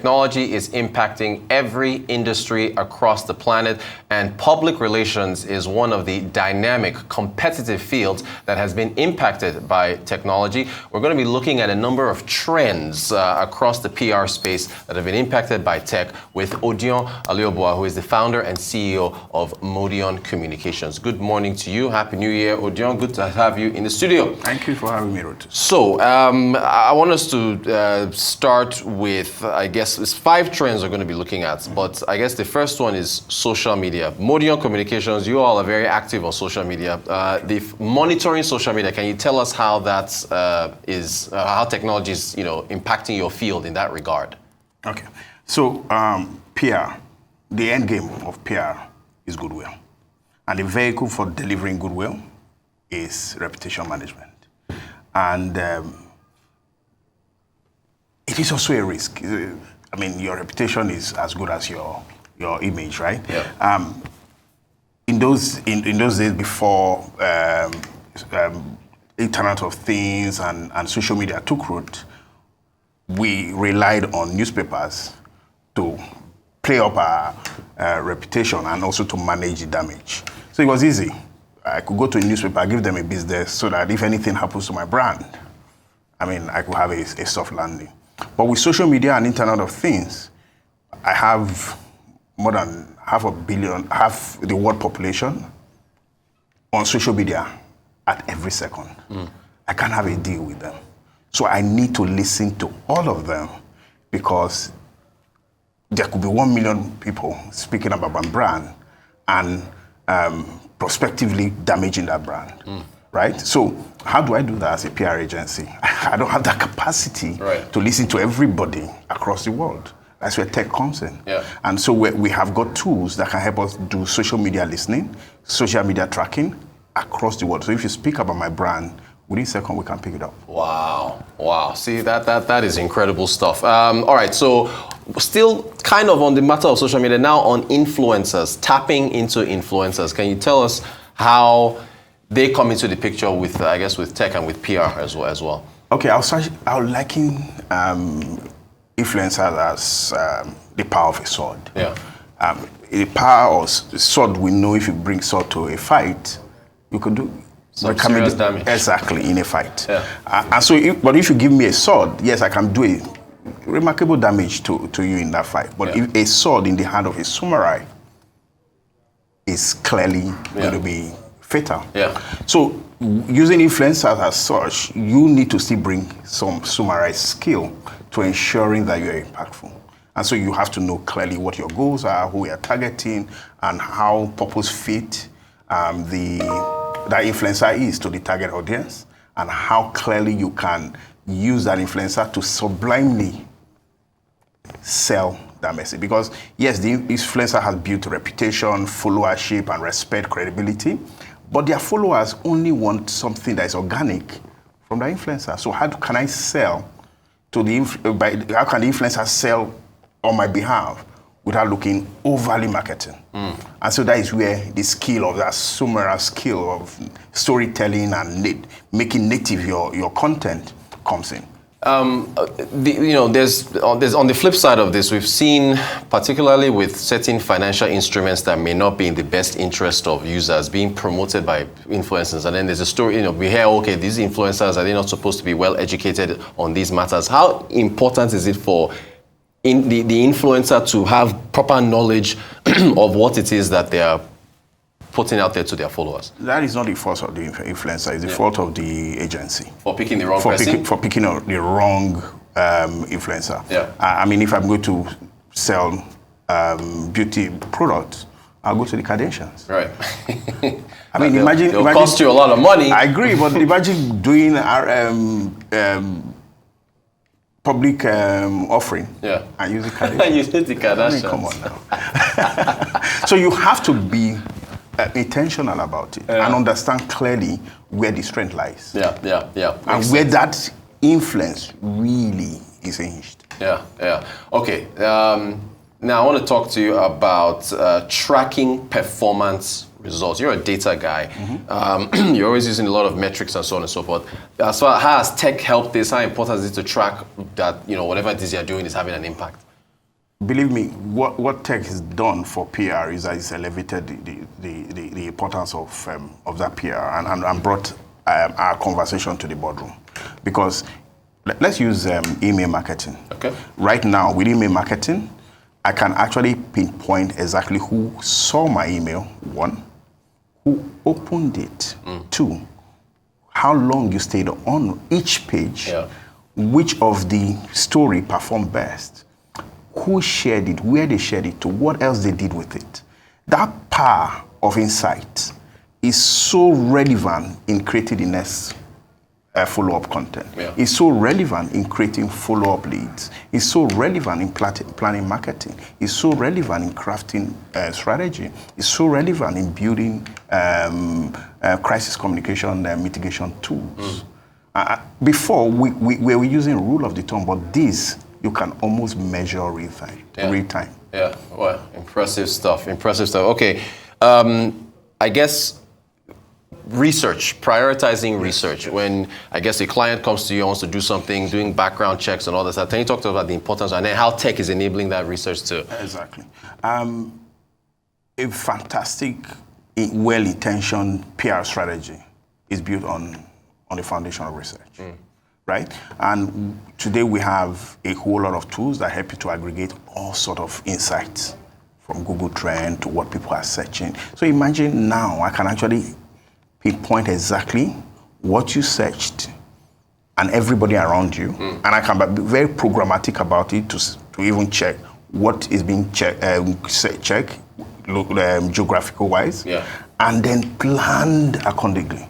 technology is impacting every industry across the planet, and public relations is one of the dynamic, competitive fields that has been impacted by technology. We're going to be looking at a number of trends across the PR space that have been impacted by tech with Odion Aleobua, who is the founder and CEO of Modium Communications. Good morning to you. Happy New Year, Odion. Good to have you in the studio. Thank you for having me, Ruth. So, I want us to start with, I guess, it's 5 trends we're going to be looking at, but I guess the first one is social media. Modium Communications, you all are very active on social media. Monitoring social media, can you tell us how that how technology is, impacting your field in that regard? Okay. So, PR, the end game of PR is goodwill. And the vehicle for delivering goodwill is reputation management. And it is also a risk. I mean, your reputation is as good as your image, right? Yeah. In those days before Internet of Things and social media took root, we relied on newspapers to play up our reputation and also to manage the damage. So it was easy. I could go to a newspaper, give them a business so that if anything happens to my brand, I could have a soft landing. But with social media and Internet of Things, I have more than half the world population on social media at every second. I can't have a deal with them. So I need to listen to all of them because there could be 1 million people speaking about my brand and prospectively damaging that brand, right? So how do I do that as a PR agency? I don't have that capacity to listen to everybody across the world. That's where tech comes in. Yeah. And so we have got tools that can help us do social media listening, social media tracking across the world. So if you speak about my brand, within a second we can pick it up. Wow. See, that is incredible stuff. All right, so still kind of on the matter of social media, now on influencers, tapping into influencers. Can you tell us how they come into the picture with tech and with PR as well? Okay, I'll liken influencers as the power of a sword. Yeah. The power of sword, we know if you bring sword to a fight, you could do some serious damage. Exactly, in a fight. Yeah. And so, but if you give me a sword, yes, I can do a remarkable damage to you in that fight. But if a sword in the hand of a samurai is clearly going to be fatal. Yeah. So using influencers as such, you need to still bring some samurai skill to ensuring that you're impactful. And so you have to know clearly what your goals are, who you're targeting, and how purpose fit that influencer is to the target audience, and how clearly you can use that influencer to sublimely sell that message. Because yes, the influencer has built reputation, followership, and respect, credibility, but their followers only want something that is organic from the influencer. So how can I sell to how can the influencer sell on my behalf without looking overly marketing? And so that is where the skill of that samurai skill of storytelling and making native your content comes in. There's on the flip side of this, we've seen, particularly with certain financial instruments that may not be in the best interest of users, being promoted by influencers. And then there's a story, we hear, okay, these influencers, are they not supposed to be well educated on these matters? How important is it for the influencer to have proper knowledge of what it is that they are putting out there to their followers? That is not the fault of the influencer, it's the fault of the agency. For picking the wrong person? For picking the wrong influencer. Yeah. If I'm going to sell beauty products, I'll go to the Kardashians. Right. Imagine... It'll cost you a lot of money. I agree, but imagine doing public offering and using Kardashians. Using the Kardashians. Come on now. So you have to be intentional about it and understand clearly where the strength lies. And where that influence really is hinged. Okay. Now I want to talk to you about tracking performance results. You're a data guy. You're always using a lot of metrics and so on and so forth. As far as how has tech helped this, how important is it to track that whatever it is you're doing is having an impact? believe me, what tech has done for PR is that it's elevated the importance of that PR and brought our conversation to the boardroom. Because let's use email marketing. Okay. Right now, with email marketing, I can actually pinpoint exactly who saw my email, one, who opened it, two, how long you stayed on each page, which of the story performed best, who shared it, where they shared it to, what else they did with it. That power of insight is so relevant in creating the next follow-up content. It's so relevant in creating follow-up leads. It's so relevant in planning marketing. It's so relevant in crafting strategy. It's so relevant in building crisis communication mitigation tools. Before, we were using rule of the thumb, but this, you can almost measure real time. Yeah, well, impressive stuff. Okay, I guess prioritizing research. When I guess a client comes to you and wants to do something, doing background checks and all this, can you talk to us about the importance and then how tech is enabling that research too? Exactly. A fantastic, well-intentioned PR strategy is built on the foundation of research. Right? And today we have a whole lot of tools that help you to aggregate all sort of insights from Google Trend to what people are searching. So imagine now I can actually pinpoint exactly what you searched and everybody around you, and I can be very programmatic about it to even check what is being checked geographical wise, and then planned accordingly.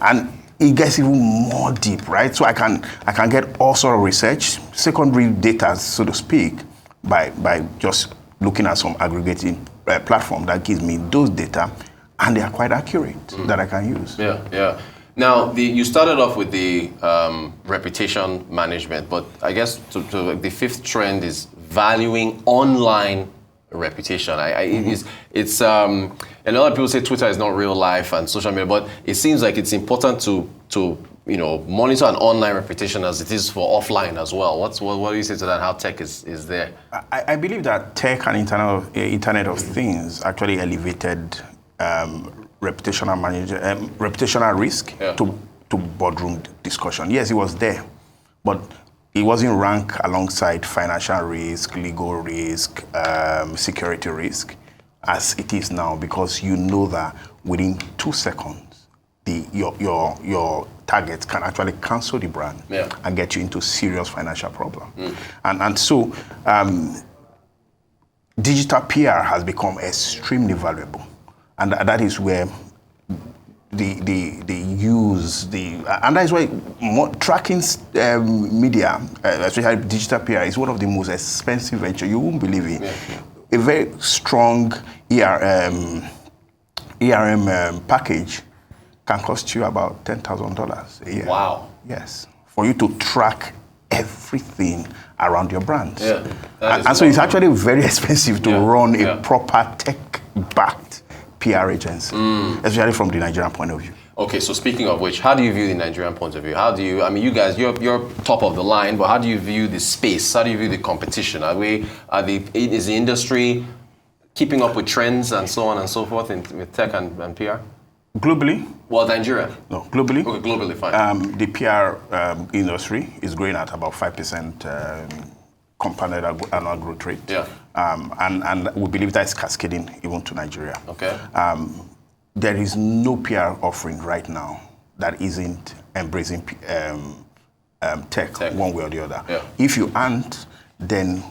And it gets even more deep, right? So I can get all sort of research, secondary data, so to speak, by just looking at some aggregating platform that gives me those data, and they are quite accurate that I can use. Yeah. Now, you started off with the reputation management, but I guess the fifth trend is valuing online reputation. It's a lot of people say Twitter is not real life and social media, but it seems like it's important to monitor an online reputation as it is for offline as well. What do you say to that? How tech is there? I believe that tech and Internet of Things actually elevated reputational risk to boardroom discussion. Yes, it was there, but it wasn't ranked alongside financial risk, legal risk, security risk, as it is now, because you know that within 2 seconds, your target can actually cancel the brand and get you into serious financial problem. And so digital PR has become extremely valuable, and that is where and that is why tracking media, especially digital PR, is one of the most expensive ventures. You won't believe it. A very strong ERM package can cost you about $10,000 a year. Wow. Yes, for you to track everything around your brand. And so it's actually very expensive to run a proper tech-backed PR agency, especially from the Nigerian point of view. Okay, so speaking of which, how do you view the Nigerian point of view? You guys, you're top of the line, but how do you view the space? How do you view the competition? Is the industry keeping up with trends and so on and so forth with tech and PR? Globally? Well, Nigeria. No, globally. Okay, globally, fine. The PR industry is growing at about 5% compounded annual growth rate. And we believe that is cascading even to Nigeria. Okay. There is no PR offering right now that isn't embracing tech one way or the other. If you aren't, then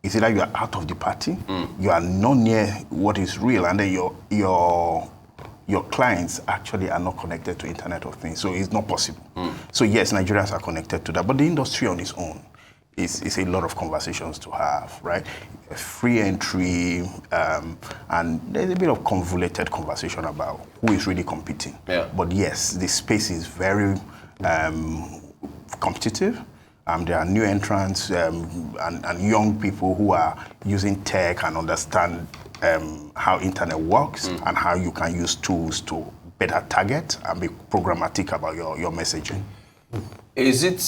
it's either you are out of the party, you are not near what is real, and then your clients actually are not connected to Internet of Things. So it's not possible. So yes, Nigerians are connected to that, but the industry on its own is a lot of conversations to have, right? Free entry, and there's a bit of convoluted conversation about who is really competing. But yes, the space is very competitive. There are new entrants and young people who are using tech and understand how internet works and how you can use tools to better target and be programmatic about your messaging. Is it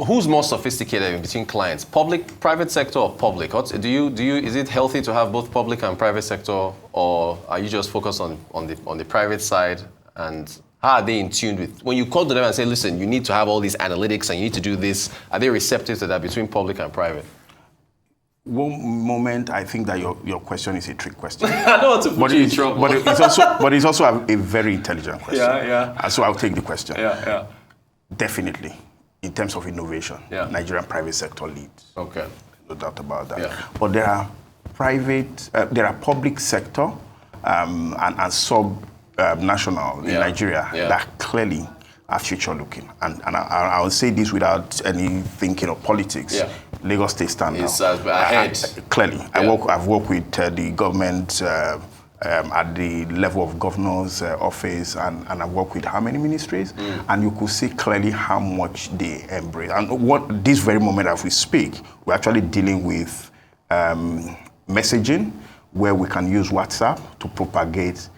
who's more sophisticated in between clients? Public, private sector, or public? Is it healthy to have both public and private sector, or are you just focused on the private side? And how are they in tune with, when you call to them and say, listen, you need to have all these analytics and you need to do this, are they receptive to that between public and private? One moment, I think that your question is a trick question. I don't want to put you in trouble. But it's also a very intelligent question. Yeah. And so I'll take the question. Yeah. Definitely, in terms of innovation, Nigerian private sector leads. Okay. No doubt about that. Yeah. But there are public sector and sub-national in Nigeria that clearly are future-looking. And I will say this without any thinking of politics. Yeah. Lagos State stand it's ahead. Clearly. I've worked with the government at the level of governor's office, and I've worked with how many ministries, and you could see clearly how much they embrace. And what this very moment as we speak, we're actually dealing with messaging, where we can use WhatsApp to propagate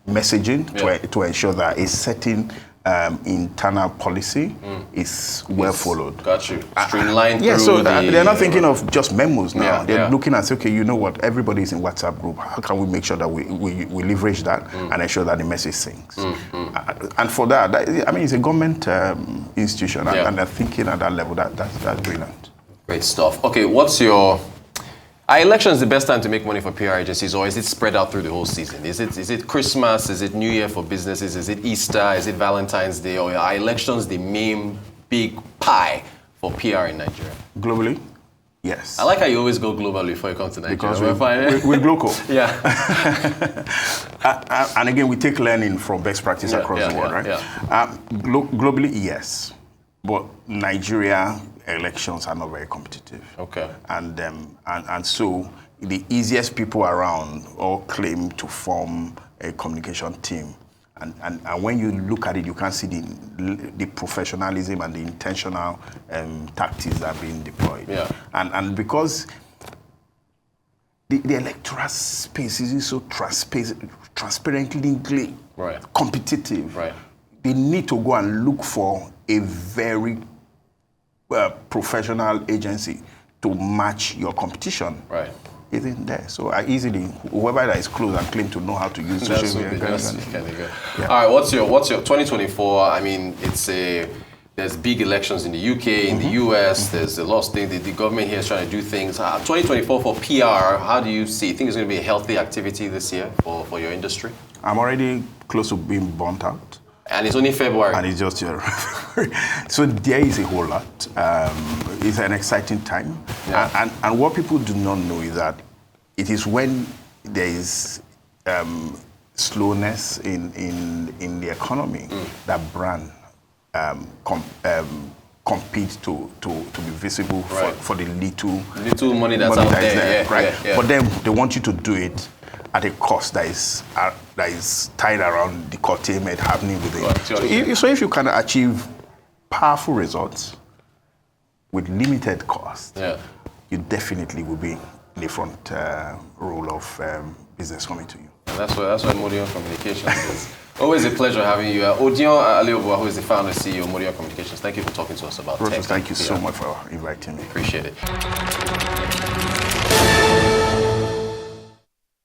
messaging to ensure that a certain internal policy is well followed. Got you. Streamlined through so they're not thinking of just memos now. They're looking and say, okay, you know what, everybody is in WhatsApp group. How can we make sure that we leverage that and ensure that the message syncs? And for that, it's a government institution, and they're thinking at that level. That's brilliant. Great stuff. Okay, are elections the best time to make money for PR agencies, or is it spread out through the whole season? Is it Christmas? Is it New Year for businesses? Is it Easter? Is it Valentine's Day? Or are elections the main big pie for PR in Nigeria? Globally, yes. I like how you always go globally before you come to Nigeria. Because we're local. Yeah. And again, we take learning from best practice across the world, right? Yeah. Globally, yes. But Nigeria elections are not very competitive. Okay. And so the easiest people around all claim to form a communication team. And when you look at it, you can see the professionalism and the intentional tactics that are being deployed. Yeah. And because the electoral space is so transparently competitive, they need to go and look for a very professional agency to match your competition. Right. Isn't there? So easily, whoever that is close and claim to know how to use social media. All right, what's your 2024? There's big elections in the UK, in the US. There's a lot of things. The government here is trying to do things. 2024 for PR, how do you see? Think it's going to be a healthy activity this year for your industry? I'm already close to being burnt out. And it's only February. And it's just here. So there is a whole lot. It's an exciting time. Yeah. And what people do not know is that it is when there is slowness in the economy that brand compete to be visible for the little money that's out there. Yeah. But then they want you to do it at a cost that is tied around the curtailment happening within. So if you can achieve powerful results with limited cost, you definitely will be in the front role of business coming to you. And that's why Modium Communications is. Always a pleasure having you. Odion Aleobua, who is the founder and CEO of Modium Communications. Thank you for talking to us about tech. Thank you so much for inviting me. Appreciate it.